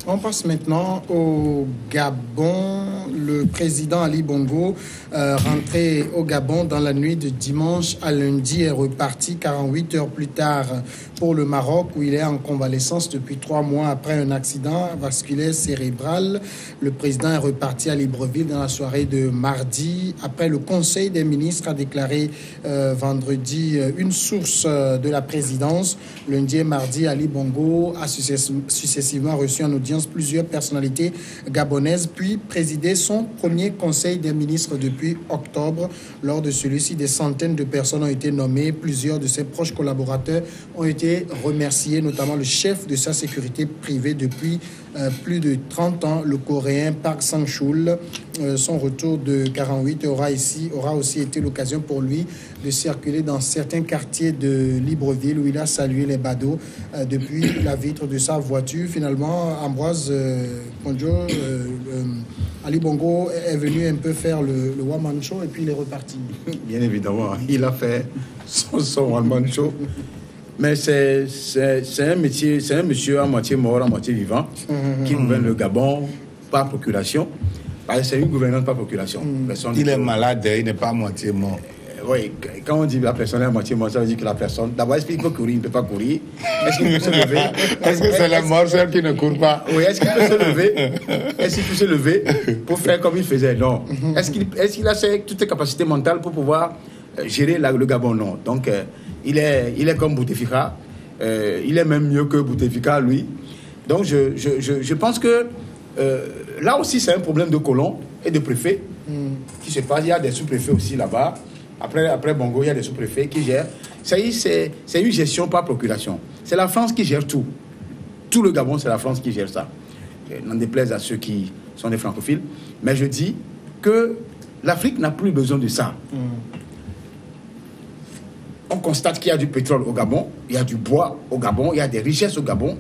On passe maintenant au Gabon. Le président Ali Bongo, rentré au Gabon dans la nuit de dimanche à lundi, est reparti 48 heures plus tard pour le Maroc, où il est en convalescence depuis 3 mois après un accident vasculaire cérébral. Le président est reparti à Libreville dans la soirée de mardi. Après, le Conseil des ministres a déclaré vendredi une source de la présidence. Lundi et mardi, Ali Bongo a successivement reçu en audience plusieurs personnalités gabonaises, puis présidé son premier conseil des ministres depuis octobre. Lors de celui-ci, des centaines de personnes ont été nommées. Plusieurs de ses proches collaborateurs ont été remerciés, notamment le chef de sa sécurité privée depuis plus de 30 ans, le Coréen Park Sang-chul. Son retour de 48 aura aussi été l'occasion pour lui de circuler dans certains quartiers de Libreville où il a salué les badauds depuis la vitre de sa voiture. Finalement, Ambroise Ponjo, Ali Bongo est venu un peu faire le one-man show et puis il est reparti. Bien évidemment, il a fait son one-man show. Mais c'est un métier, c'est un monsieur à moitié mort, à moitié vivant, qui gouverne le Gabon par procuration. C'est une gouvernance par procuration. Il est malade, il n'est pas à moitié mort. Oui, quand on dit la personne est à moitié morte, ça veut dire que la personne, d'abord, est-ce qu'il peut courir, il ne peut pas courir? Est-ce qu'il peut se lever? Est-ce que c'est la mort, celle qui ne court pas? Oui, est-ce qu'il peut se lever? Est-ce qu'il peut se lever pour faire comme il faisait? Non. Est-ce qu'il a toutes les capacités mentales pour pouvoir gérer le Gabon? Non. Donc, il est comme Bouteflika. Il est même mieux que Bouteflika, lui. Donc, je pense que là aussi, c'est un problème de colon et de préfet qui se passe. Il y a des sous-préfets aussi là-bas. Après Bongo, il y a des sous-préfets qui gèrent. C'est une gestion par procuration. C'est la France qui gère tout. Tout le Gabon, c'est la France qui gère ça. N'en déplaise à ceux qui sont des francophiles. Mais je dis que l'Afrique n'a plus besoin de ça. On constate qu'il y a du pétrole au Gabon, il y a du bois au Gabon, il y a des richesses au Gabon.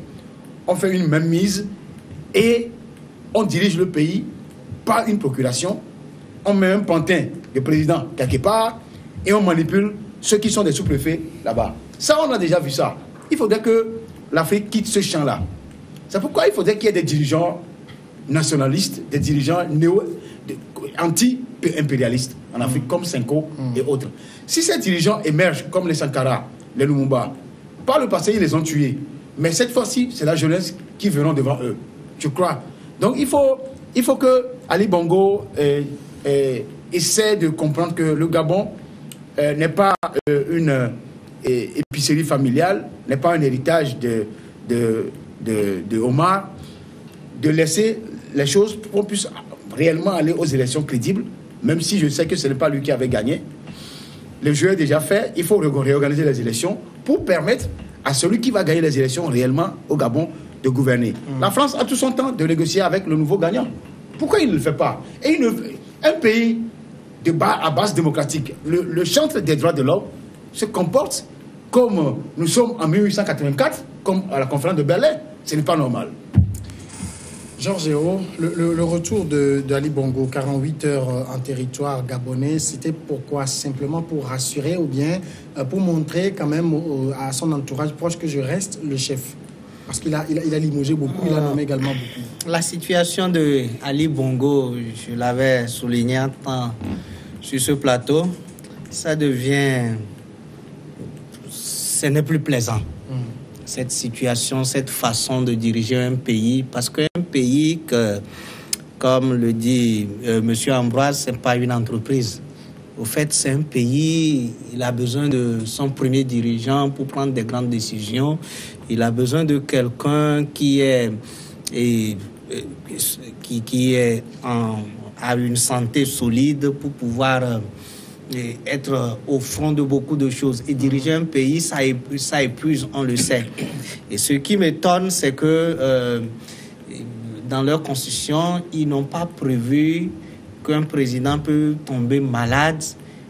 On fait une même mise et on dirige le pays par une procuration. On met un pantin de président quelque part et on manipule ceux qui sont des sous-préfets là-bas. Ça, on a déjà vu ça. Il faudrait que l'Afrique quitte ce champ-là. C'est pourquoi il faudrait qu'il y ait des dirigeants nationalistes, des dirigeants anti-impérialistes en Afrique, comme Senko et autres. Si ces dirigeants émergent comme les Sankara, les Lumumba, par le passé, ils les ont tués. Mais cette fois-ci, c'est la jeunesse qui verront devant eux, je crois. Donc, il faut que Ali Bongo essaie de comprendre que le Gabon n'est pas une épicerie familiale, n'est pas un héritage de Omar, de laisser les choses pour qu'on puisse réellement aller aux élections crédibles, même si je sais que ce n'est pas lui qui avait gagné. Le jeu est déjà fait, il faut réorganiser les élections pour permettre à celui qui va gagner les élections réellement au Gabon de gouverner. La France a tout son temps de négocier avec le nouveau gagnant. Pourquoi il ne le fait pas? Et un pays à base démocratique, le chantre des droits de l'homme se comporte comme nous sommes en 1884, comme à la conférence de Berlin. Ce n'est pas normal. Georges Hérault, le retour d'Ali Bongo, 48 heures en territoire gabonais, c'était pourquoi? Simplement pour rassurer ou bien pour montrer quand même à son entourage proche que je reste le chef? Parce qu'il a limogé beaucoup, il a nommé également beaucoup. La situation de Ali Bongo, je l'avais souligné sur ce plateau, ça devient... Ce n'est plus plaisant. Cette situation, cette façon de diriger un pays, parce qu'un pays que, comme le dit M. Ambroise, ce n'est pas une entreprise. Au fait, c'est un pays, il a besoin de son premier dirigeant pour prendre des grandes décisions. Il a besoin de quelqu'un qui a une santé solide pour pouvoir être au front de beaucoup de choses. Et diriger un pays, ça épuise, on le sait. Et ce qui m'étonne, c'est que dans leur constitution, ils n'ont pas prévu qu'un président peut tomber malade,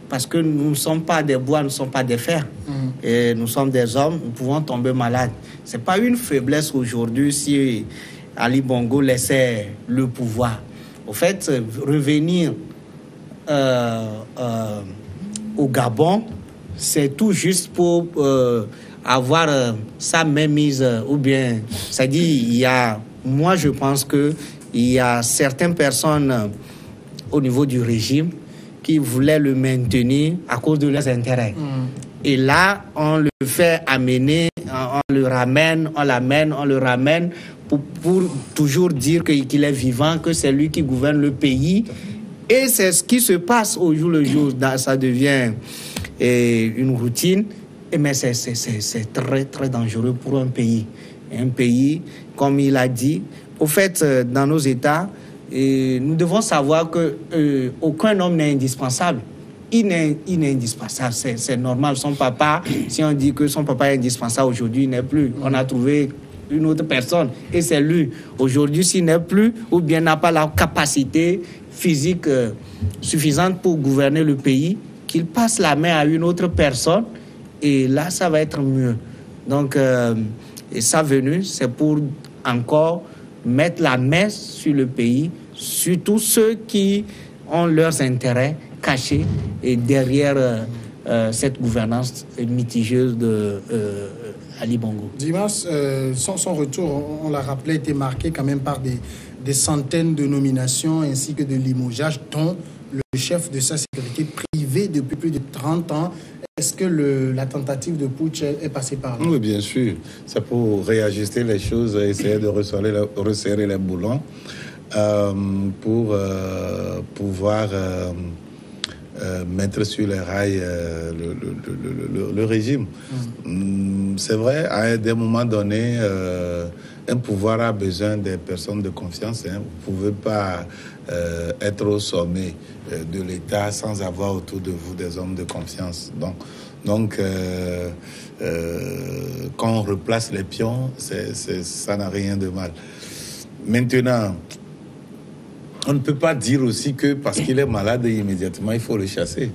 parce que nous ne sommes pas des bois, nous ne sommes pas des fers. Et nous sommes des hommes, nous pouvons tomber malades. Ce n'est pas une faiblesse aujourd'hui si Ali Bongo laissait le pouvoir. Au fait, revenir au Gabon, c'est tout juste pour avoir sa mainmise, ou bien, c'est-à-dire il y a moi, je pense qu'il y a certaines personnes au niveau du régime qui voulaient le maintenir à cause de leurs intérêts. Et là, on le fait amener, on le ramène, on le ramène pour toujours dire qu'il est vivant, que c'est lui qui gouverne le pays. Et c'est ce qui se passe au jour le jour. Ça devient une routine. Mais c'est très, très dangereux pour un pays. Un pays, comme il a dit, au fait, dans nos États, nous devons savoir qu'aucun homme n'est indispensable. Il n'est indispensable, c'est normal. Son papa, si on dit que son papa est indispensable aujourd'hui, il n'est plus. On a trouvé une autre personne et c'est lui. Aujourd'hui, s'il n'est plus ou bien n'a pas la capacité physique suffisante pour gouverner le pays, qu'il passe la main à une autre personne et là, ça va être mieux. Donc, et sa venue, c'est pour encore mettre la main sur le pays, surtout ceux qui ont leurs intérêts cachés et derrière cette gouvernance mitigieuse de Ali Bongo. Dimas, son retour, on l'a rappelé, était marqué quand même par des centaines de nominations ainsi que de limogeages, dont le chef de sa sécurité privée depuis plus de 30 ans. Est-ce que la tentative de putsch est passée par là? Oui, bien sûr. C'est pour réajuster les choses, essayer de resserrer les boulons pour pouvoir mettre sur les rails le régime. C'est vrai, à des moments donnés, un pouvoir a besoin des personnes de confiance. Vous ne pouvez pas être au sommet de l'État sans avoir autour de vous des hommes de confiance. Donc quand on replace les pions, ça n'a rien de mal. Maintenant, on ne peut pas dire aussi que parce qu'il est malade, immédiatement, il faut le chasser.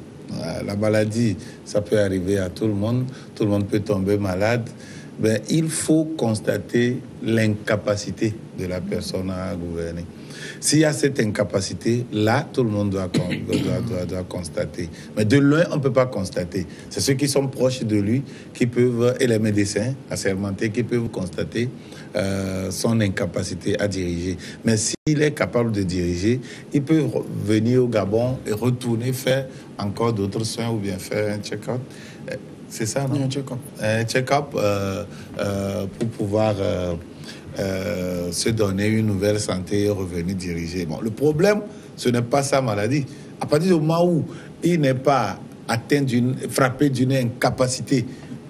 La maladie, ça peut arriver à tout le monde peut tomber malade. Ben, il faut constater l'incapacité de la personne à gouverner. S'il y a cette incapacité, là, tout le monde doit constater. Mais de loin, on ne peut pas constater. C'est ceux qui sont proches de lui qui peuvent, et les médecins assermentés, qui peuvent constater son incapacité à diriger. Mais s'il est capable de diriger, il peut venir au Gabon et retourner faire encore d'autres soins ou bien faire un check-up. C'est ça, non? Un check-up pour pouvoir se donner une nouvelle santé et revenir diriger. Bon, le problème, ce n'est pas sa maladie. À partir du moment où il n'est pas frappé d'une incapacité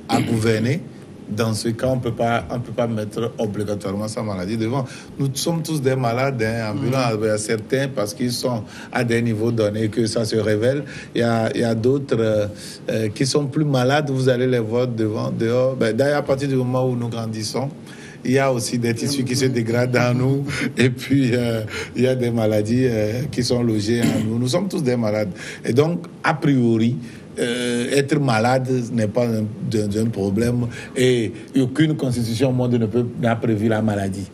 à gouverner, dans ce cas, on ne peut pas mettre obligatoirement sa maladie devant. Nous sommes tous des malades, ambulants. Il y a certains, parce qu'ils sont à des niveaux donnés, que ça se révèle. Il y a d'autres qui sont plus malades. Vous allez les voir dehors. D'ailleurs, à partir du moment où nous grandissons, il y a aussi des tissus qui se dégradent en nous. Et puis, il y a des maladies qui sont logées en nous. Nous sommes tous des malades. Et donc, a priori, être malade n'est pas un problème et aucune constitution au monde n'a prévu la maladie.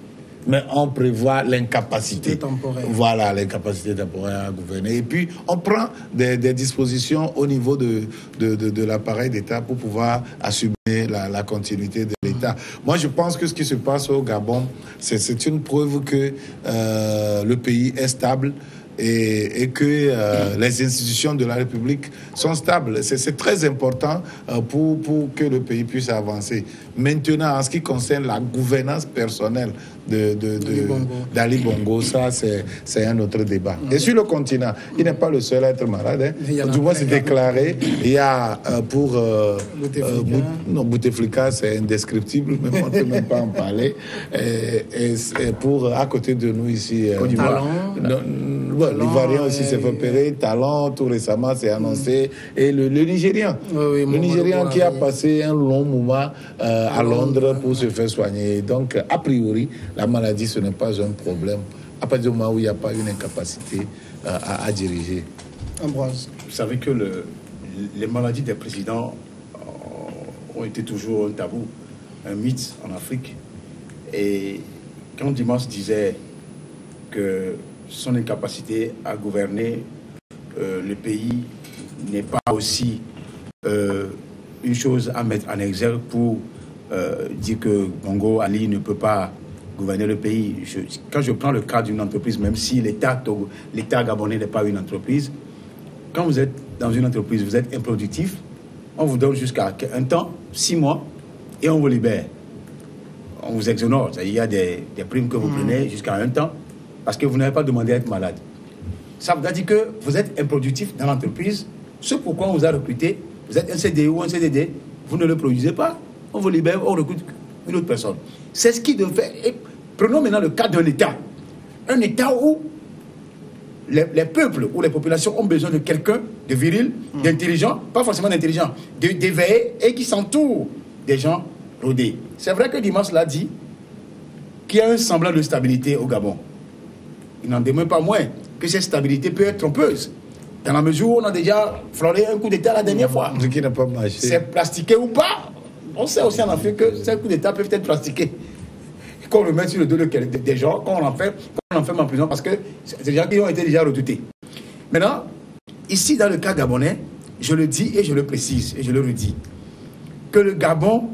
Mais on prévoit l'incapacité temporaire. Voilà, l'incapacité temporaire à gouverner. Et puis, on prend des dispositions au niveau de l'appareil d'État pour pouvoir assumer la continuité de l'État. Moi, je pense que ce qui se passe au Gabon, c'est une preuve que le pays est stable et que les institutions de la République sont stables. C'est très important pour que le pays puisse avancer. Maintenant, en ce qui concerne la gouvernance personnelle d'Ali Bongo, ça, c'est un autre débat. Et sur le continent, il n'est pas le seul à être malade. Du moins, c'est déclaré. Il y a pour... Bouteflika, c'est indescriptible, mais on ne peut même pas en parler. Et pour, à côté de nous ici... Côte d'Ivoire. L'Ivoirien aussi s'est fait opérer, Talon, tout récemment, c'est annoncé. Et le Nigérian. Oui, le Nigérian qui a passé un long moment à Londres pour se faire soigner. Donc, a priori, la maladie, ce n'est pas un problème. À partir du moment où il n'y a pas une incapacité à diriger. Ambroise. Vous savez que les maladies des présidents ont été toujours un tabou, un mythe en Afrique. Et quand Dimas disait que son incapacité à gouverner le pays n'est pas aussi une chose à mettre en exergue pour dire que Bongo Ali ne peut pas gouverner le pays. Quand je prends le cas d'une entreprise, même si l'État gabonais n'est pas une entreprise, quand vous êtes dans une entreprise, vous êtes improductif, on vous donne jusqu'à un temps, 6 mois, et on vous libère. On vous exonore. Il y a des primes que vous prenez jusqu'à un temps, parce que vous n'avez pas demandé à être malade. Ça veut dire que vous êtes improductif dans l'entreprise, ce pourquoi on vous a recruté, vous êtes un CDI ou un CDD, vous ne le produisez pas, on vous libère, on recrute une autre personne. C'est ce qui devait faire. Et prenons maintenant le cas d'un État. Un État où les peuples ou les populations ont besoin de quelqu'un de viril, d'intelligent, pas forcément d'intelligent, d'éveillé et qui s'entoure des gens rodés. C'est vrai que Dimanche l'a dit qu'il y a un semblant de stabilité au Gabon. Il n'en demeure pas moins que cette stabilité peut être trompeuse. Dans la mesure où on a déjà frôlé un coup d'État la dernière fois. Ce qui n'a pas marché. C'est plastiqué ou pas. On sait aussi en Afrique que ces coups d'État peuvent être plastiqués. Qu'on le met sur le dos des gens, qu'on l'enferme en prison parce que c'est des gens qui ont été déjà redoutés. Maintenant, ici dans le cas gabonais, je le dis et je le précise et je le redis, que le Gabon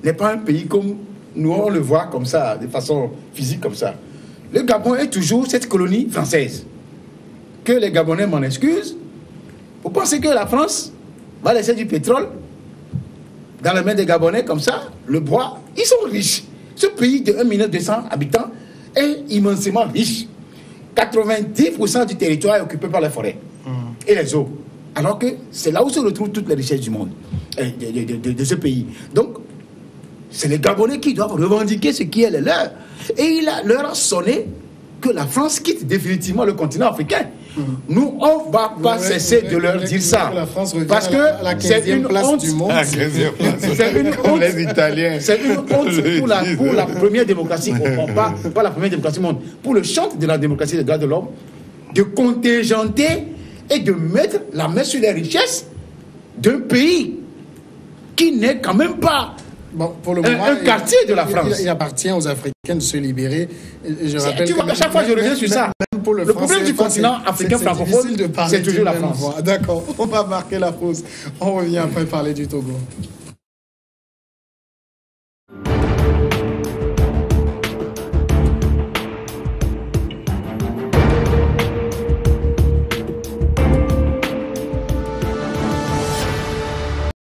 n'est pas un pays comme nous on le voit comme ça, de façon physique comme ça. Le Gabon est toujours cette colonie française. Que les Gabonais m'en excusent. Vous pensez que la France va laisser du pétrole dans les mains des Gabonais comme ça, le bois, ils sont riches. Ce pays de 1 200 000 habitants est immensément riche. 90% du territoire est occupé par les forêts et les eaux. Alors que c'est là où se retrouvent toutes les richesses du monde, de ce pays. Donc, c'est les Gabonais qui doivent revendiquer ce qui est le leur. Et leur a sonné que la France quitte définitivement le continent africain. Nous, on ne va pas cesser de leur dire ça. Parce que c'est une honte. C'est une honte. Les Italiens. C'est une honte pour la première démocratie. Pas la première démocratie du monde. Pour le chantre de la démocratie des droits de l'homme, de contingenter et de mettre la main sur les richesses d'un pays qui n'est quand même pas pour le moment, un quartier de la France. Il appartient aux Africains de se libérer. Je rappelle tu vois qu'à chaque fois, je reviens sur ça. Le problème du continent africain francophone, c'est toujours la France. D'accord, on va marquer la pause. On revient après parler du Togo.